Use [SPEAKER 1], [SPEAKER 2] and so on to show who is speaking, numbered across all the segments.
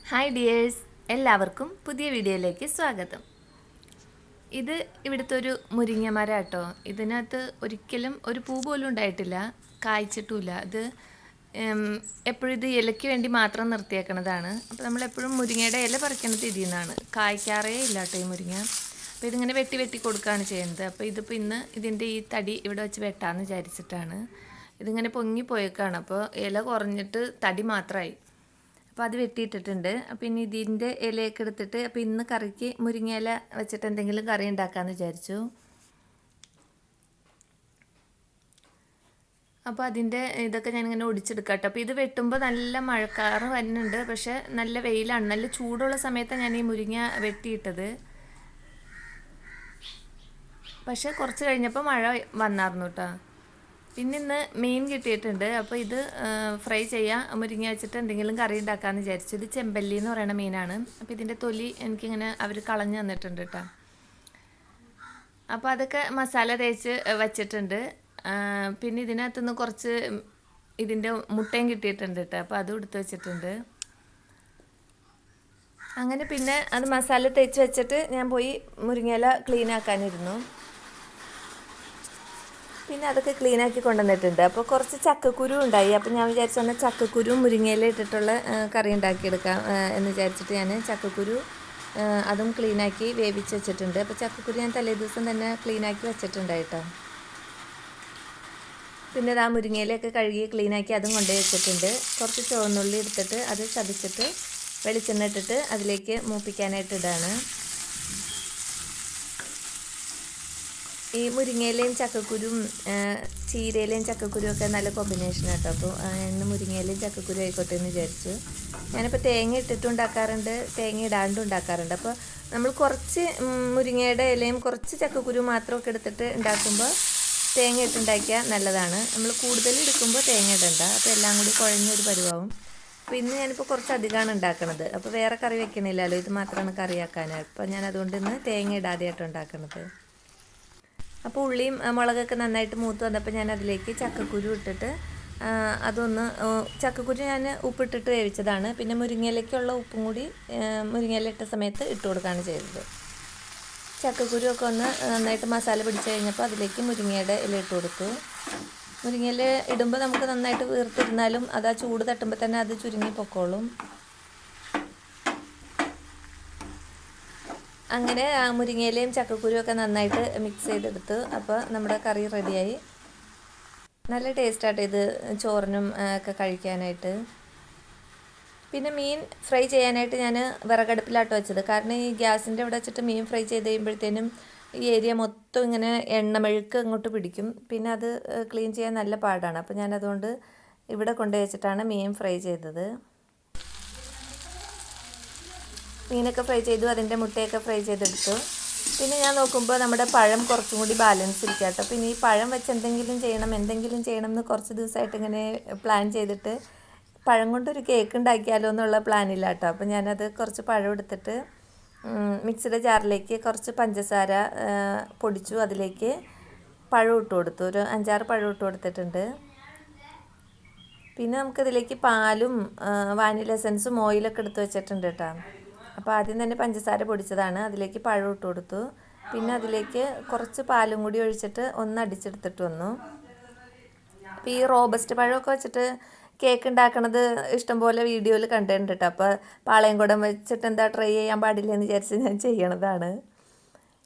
[SPEAKER 1] Hi dears, എല്ലാവർക്കും പുതിയ വീഡിയോയിലേക്ക് സ്വാഗതം. ഇത് ഇവിടുത്തെ ഒരു മുരിങ്ങ മരം കേട്ടോ. ഇതിനകത്ത് ഒരിക്കലും ഒരു പൂ പോലും ഉണ്ടായിട്ടില്ല, കായ്ച്ചിട്ടുമില്ല. ഇത് എപ്പോഴും ഇത് ഇലയ്ക്ക് വേണ്ടി മാത്രം നിർത്തിയേക്കണതാണ്. അപ്പോൾ നമ്മളെപ്പോഴും മുരിങ്ങയുടെ ഇല പറിക്കണത് ഇതിൽ നിന്നാണ്. കായ്ക്കാറേ ഇല്ല കേട്ടോ ഈ മുരിങ്ങ. അപ്പോൾ ഇതിങ്ങനെ വെട്ടി വെട്ടി കൊടുക്കുകയാണ് ചെയ്യുന്നത്. അപ്പോൾ ഇതിപ്പോൾ ഇന്ന് ഇതിൻ്റെ ഈ തടി ഇവിടെ വെച്ച് വെട്ടാമെന്ന് വിചാരിച്ചിട്ടാണ്. ഇതിങ്ങനെ പൊങ്ങിപ്പോയേക്കാണ്. അപ്പോൾ ഇല കുറഞ്ഞിട്ട് തടി മാത്രമായി. അപ്പോൾ അത് വെട്ടിയിട്ടിട്ടുണ്ട്. അപ്പോൾ ഇനി ഇതിൻ്റെ ഇലയൊക്കെ എടുത്തിട്ട് അപ്പോൾ ഇന്ന് കറിക്ക് മുരിങ്ങ ഇല വെച്ചിട്ട് എന്തെങ്കിലും കറി ഉണ്ടാക്കാമെന്ന് വിചാരിച്ചു. അപ്പോൾ അതിൻ്റെ ഇതൊക്കെ ഞാനിങ്ങനെ ഒടിച്ചെടുക്കാം കേട്ടോ. അപ്പോൾ ഇത് വെട്ടുമ്പോൾ നല്ല മഴക്കാറ് വരുന്നുണ്ട്, പക്ഷേ നല്ല വെയിലാണ്. നല്ല ചൂടുള്ള സമയത്താണ് ഞാൻ ഈ മുരിങ്ങ വെട്ടിയിട്ടത്. പക്ഷേ കുറച്ച് കഴിഞ്ഞപ്പോൾ മഴ വന്നായിരുന്നു കേട്ടോ. പിന്നെ ഇന്ന് മീൻ കിട്ടിയിട്ടുണ്ട്. അപ്പോൾ ഇത് ഫ്രൈ ചെയ്യാം, മുരിങ്ങ വെച്ചിട്ട് എന്തെങ്കിലും കറി ഉണ്ടാക്കാമെന്ന് വിചാരിച്ചു. ഇത് ചെമ്പല്ലി എന്ന് പറയുന്ന മീനാണ്. അപ്പോൾ ഇതിൻ്റെ തൊലി എനിക്കിങ്ങനെ അവർ കളഞ്ഞു തന്നിട്ടുണ്ട് കേട്ടോ. അപ്പോൾ അതൊക്കെ മസാല തേച്ച് വച്ചിട്ടുണ്ട്. പിന്നെ ഇതിനകത്തുനിന്ന് കുറച്ച് ഇതിൻ്റെ മുട്ടയും കിട്ടിയിട്ടുണ്ട് കേട്ടോ. അപ്പോൾ അതും എടുത്ത് വെച്ചിട്ടുണ്ട്. അങ്ങനെ പിന്നെ അത് മസാല തേച്ച് വെച്ചിട്ട് ഞാൻ പോയി മുരിങ്ങയില ക്ലീൻ ആക്കാനിരുന്നു. പിന്നെ അതൊക്കെ ക്ലീനാക്കി കൊണ്ടുവന്നിട്ടുണ്ട്. അപ്പോൾ കുറച്ച് ചക്കക്കുരു ഉണ്ടായി. അപ്പോൾ ഞാൻ വിചാരിച്ചു എന്നാൽ ചക്കക്കുരു മുരിങ്ങയില ഇട്ടിട്ടുള്ള കറി ഉണ്ടാക്കിയെടുക്കാം എന്ന് വിചാരിച്ചിട്ട് ഞാൻ ചക്കക്കുരു അതും ക്ലീനാക്കി വേവിച്ച് വെച്ചിട്ടുണ്ട്. അപ്പോൾ ചക്കക്കുരു ഞാൻ തലേ ദിവസം തന്നെ ക്ലീനാക്കി വെച്ചിട്ടുണ്ടായിട്ടോ. പിന്നെ ആ മുരിങ്ങയിലൊക്കെ കഴുകി ക്ലീനാക്കി അതും കൊണ്ടുപോയി വെച്ചിട്ടുണ്ട്. കുറച്ച് ചുവന്നുള്ളി എടുത്തിട്ട് അത് ചതച്ചിട്ട് വെളിച്ചെണ്ണ ഇട്ടിട്ട് അതിലേക്ക് മൂപ്പിക്കാനായിട്ട് ഇടാണ്. ഈ മുരിങ്ങയിലയും ചക്കക്കുരും ചീരയിലയും ചക്കക്കുരും ഒക്കെ നല്ല കോമ്പിനേഷൻ കേട്ടോ. അപ്പോൾ ഇന്ന് മുരിങ്ങയിലയും ചക്കക്കുരു ആയിക്കോട്ടെ എന്ന് വിചാരിച്ചു. ഞാനിപ്പോൾ തേങ്ങ ഇട്ടിട്ടും ഉണ്ടാക്കാറുണ്ട്, തേങ്ങ ഇടാണ്ടും ഉണ്ടാക്കാറുണ്ട്. അപ്പോൾ നമ്മൾ കുറച്ച് മുരിങ്ങയുടെ ഇലയും കുറച്ച് ചക്കക്കുരു മാത്രമൊക്കെ എടുത്തിട്ട് ഉണ്ടാക്കുമ്പോൾ തേങ്ങ ഇട്ടുണ്ടാക്കിയാൽ നല്ലതാണ്. നമ്മൾ കൂടുതൽ എടുക്കുമ്പോൾ തേങ്ങ ഇടണ്ട, അപ്പോൾ എല്ലാം കൂടി കുഴഞ്ഞൊരു പരുവാവും. അപ്പോൾ ഇന്ന് ഞാനിപ്പോൾ കുറച്ച് അധികമാണ് ഉണ്ടാക്കുന്നത്. അപ്പോൾ വേറെ കറി വെക്കണില്ലല്ലോ, ഇത് മാത്രമാണ് കറിയാക്കാനായിട്ട്. അപ്പോൾ ഞാൻ അതുകൊണ്ട് ഇന്ന് തേങ്ങ ഇടാതെയായിട്ട് ഉണ്ടാക്കുന്നത്. അപ്പോൾ ഉള്ളിയും മുളകൊക്കെ നന്നായിട്ട് മൂത്ത് വന്നപ്പോൾ ഞാൻ അതിലേക്ക് ചക്കക്കുരു ഇട്ടിട്ട് അതൊന്ന് ചക്കക്കുരു ഞാൻ ഉപ്പിട്ടിട്ട് വേവിച്ചതാണ്. പിന്നെ മുരിങ്ങയിലേക്കുള്ള ഉപ്പും കൂടി മുരിങ്ങയില ഇട്ട സമയത്ത് ഇട്ട് കൊടുക്കുകയാണ് ചെയ്തത്. ചക്കക്കുരു ഒക്കെ ഒന്ന് നന്നായിട്ട് മസാല പിടിച്ച് കഴിഞ്ഞപ്പോൾ അതിലേക്ക് മുരിങ്ങയുടെ ഇല ഇട്ട് കൊടുത്തു. മുരിങ്ങയില ഇടുമ്പോൾ നമുക്ക് നന്നായിട്ട് വീർത്തിരുന്നാലും അത് ആ ചൂട് തട്ടുമ്പോൾ തന്നെ അത് ചുരുങ്ങി പൊക്കോളും. അങ്ങനെ മുരിങ്ങയിലയും ചക്കക്കുരും ഒക്കെ നന്നായിട്ട് മിക്സ് ചെയ്തെടുത്തു. അപ്പോൾ നമ്മുടെ കറി റെഡിയായി. നല്ല ടേസ്റ്റായിട്ട് ഇത് ചോറിനും ഒക്കെ കഴിക്കാനായിട്ട്. പിന്നെ മീൻ ഫ്രൈ ചെയ്യാനായിട്ട് ഞാൻ വിറകടുപ്പിലാട്ടോ വെച്ചത്. കാരണം ഈ ഗ്യാസിൻ്റെ അവിടെ വെച്ചിട്ട് മീൻ ഫ്രൈ ചെയ്ത് കഴിയുമ്പോഴത്തേനും ഈ ഏരിയ മൊത്തം ഇങ്ങനെ എണ്ണമെഴുക്ക് ഇങ്ങോട്ട് പിടിക്കും. പിന്നെ അത് ക്ലീൻ ചെയ്യാൻ നല്ല പാടാണ്. അപ്പോൾ ഞാനതുകൊണ്ട് ഇവിടെ കൊണ്ടുപോയി വെച്ചിട്ടാണ് മീൻ ഫ്രൈ ചെയ്തത്. മീനൊക്കെ ഫ്രൈ ചെയ്തു, അതിൻ്റെ മുട്ടയൊക്കെ ഫ്രൈ ചെയ്തെടുത്തു. പിന്നെ ഞാൻ നോക്കുമ്പോൾ നമ്മുടെ പഴം കുറച്ചും കൂടി ബാലൻസ് ഇരിക്കുക കേട്ടോ. പിന്നെ ഈ പഴം വെച്ച് എന്തെങ്കിലും ചെയ്യണം എന്ന് കുറച്ച് ദിവസമായിട്ട് ഇങ്ങനെ പ്ലാൻ ചെയ്തിട്ട് പഴം കൊണ്ടൊരു കേക്ക് ഉണ്ടാക്കിയാലോ എന്നുള്ള പ്ലാനില്ല കേട്ടോ. അപ്പോൾ ഞാനത് കുറച്ച് പഴം എടുത്തിട്ട് മിക്സിയുടെ ജാറിലേക്ക് കുറച്ച് പഞ്ചസാര പൊടിച്ചു, അതിലേക്ക് പഴം ഇട്ട് കൊടുത്തു. ഒരു 5-6 പഴം ഇട്ട് കൊടുത്തിട്ടുണ്ട്. പിന്നെ നമുക്കിതിലേക്ക് പാലും വാനില എസൻസും ഓയിലൊക്കെ എടുത്ത് വെച്ചിട്ടുണ്ട് കേട്ടോ. അപ്പോൾ ആദ്യം തന്നെ പഞ്ചസാര പൊടിച്ചതാണ്, അതിലേക്ക് പഴം ഇട്ട് കൊടുത്തു. പിന്നെ അതിലേക്ക് കുറച്ച് പാലും കൂടി ഒഴിച്ചിട്ട് ഒന്ന് അടിച്ചെടുത്തിട്ട് വന്നു. അപ്പോൾ ഈ റോബസ്റ്റ് പഴമൊക്കെ വെച്ചിട്ട് കേക്ക് ഉണ്ടാക്കണത് ഇഷ്ടംപോലെ വീഡിയോയിൽ കണ്ടിട്ടുണ്ട് കേട്ടോ. അപ്പോൾ പാളയംകുടം വെച്ചിട്ട് എന്താ ട്രൈ ചെയ്യാൻ പാടില്ല എന്ന് വിചാരിച്ച് ഞാൻ ചെയ്യണതാണ്.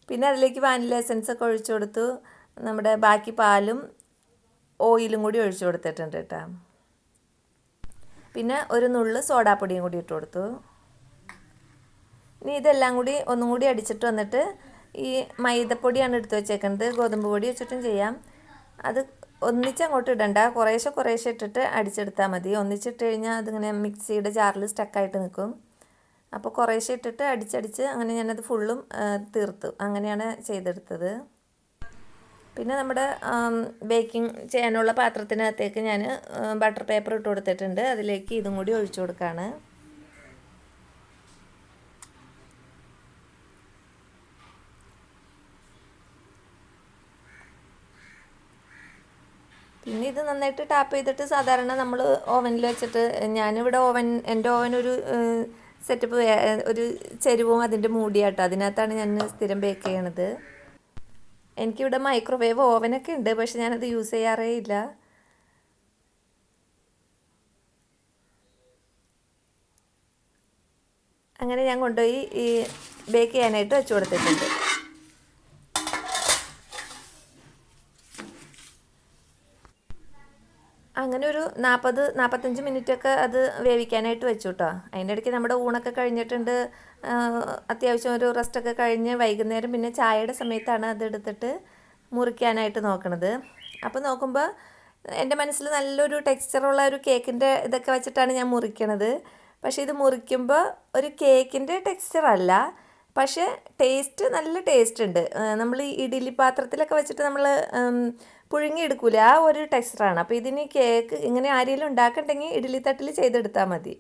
[SPEAKER 1] പിന്നെ അതിലേക്ക് വാനില എസൻസ് ഒക്കെ ഒഴിച്ചു കൊടുത്തു. നമ്മുടെ ബാക്കി പാലും ഓയിലും കൂടി ഒഴിച്ചു കൊടുത്തിട്ടുണ്ട് കേട്ടോ. പിന്നെ ഒരു നുള്ള് സോഡാപ്പൊടിയും കൂടി ഇട്ട് കൊടുത്തു. ഇനി ഇതെല്ലാം കൂടി ഒന്നും കൂടി അടിച്ചിട്ട് വന്നിട്ട് ഈ മൈദപ്പൊടിയാണ് എടുത്ത് വെച്ചേക്കുന്നത്. ഗോതമ്പ് പൊടി വെച്ചിട്ടും ചെയ്യാം. അത് ഒന്നിച്ചങ്ങോട്ട് ഇടണ്ട, കുറേശ്ശെ ഇട്ടിട്ട് അടിച്ചെടുത്താൽ മതി. ഒന്നിച്ചിട്ട് കഴിഞ്ഞാൽ അതിങ്ങനെ മിക്സിയുടെ ജാറിൽ സ്റ്റക്കായിട്ട് നിൽക്കും. അപ്പോൾ കുറേശ്ശെ ഇട്ടിട്ട് അടിച്ചടിച്ച് അങ്ങനെ ഞാനത് ഫുള്ളും തീർത്തു. അങ്ങനെയാണ് ചെയ്തെടുത്തത്. പിന്നെ നമ്മുടെ ബേക്കിംഗ് ചെയ്യാനുള്ള പാത്രത്തിനകത്തേക്ക് ഞാൻ ബട്ടർ പേപ്പർ ഇട്ട് കൊടുത്തിട്ടുണ്ട്. അതിലേക്ക് ഇതും കൂടി ഒഴിച്ചു കൊടുക്കുകയാണ്. പിന്നെ ഇത് നന്നായിട്ട് ടാപ്പ് ചെയ്തിട്ട് സാധാരണ നമ്മൾ ഓവനിൽ വെച്ചിട്ട്, ഞാനിവിടെ എൻ്റെ ഓവൻ ഒരു സെറ്റപ്പ് ഒരു ചെരുവും അതിൻ്റെ മൂടിയാട്ടോ, അതിനകത്താണ് ഞാൻ സ്ഥിരം ബേക്ക് ചെയ്യണത്. എനിക്കിവിടെ മൈക്രോവേവ് ഓവനൊക്കെ ഉണ്ട്, പക്ഷെ ഞാനത് യൂസ് ചെയ്യാറേ ഇല്ല. അങ്ങനെ ഞാൻ കൊണ്ടുപോയി ഈ ബേക്ക് ചെയ്യാനായിട്ട് വെച്ച് കൊടുത്തിട്ടുണ്ട്. അങ്ങനെ ഒരു 40-45 മിനിറ്റൊക്കെ അത് വേവിക്കാനായിട്ട് വെച്ചു കേട്ടോ. അതിൻ്റെ ഇടയ്ക്ക് നമ്മുടെ ഊണൊക്കെ കഴിഞ്ഞിട്ടുണ്ട്. അത്യാവശ്യം ഒരു റെസ്റ്റൊക്കെ കഴിഞ്ഞ് വൈകുന്നേരം പിന്നെ ചായയുടെ സമയത്താണ് അത് എടുത്തിട്ട് മുറിക്കാനായിട്ട് നോക്കണത്. അപ്പോൾ നോക്കുമ്പോൾ എൻ്റെ മനസ്സിൽ നല്ലൊരു ടെക്സ്ചറുള്ള ഒരു കേക്കിൻ്റെ ഇതൊക്കെ വെച്ചിട്ടാണ് ഞാൻ മുറിക്കണത്. പക്ഷേ ഇത് മുറിക്കുമ്പോൾ ഒരു കേക്കിൻ്റെ ടെക്സ്ചറല്ല, പക്ഷേ ടേസ്റ്റ് നല്ല ടേസ്റ്റ് ഉണ്ട്. നമ്മൾ ഈ ഇഡ്ഡലി പാത്രത്തിലൊക്കെ വെച്ചിട്ട് നമ്മൾ പുഴുങ്ങിയെടുക്കൂല, ആ ഒരു ടെക്സ്ചറാണ്. അപ്പോൾ ഇതിന് കേക്ക് ഇങ്ങനെ ആരെങ്കിലും ഉണ്ടാക്കണ്ടെങ്കിൽ ഇഡ്ഡലി തട്ടിൽ ചെയ്തെടുത്താൽ മതി.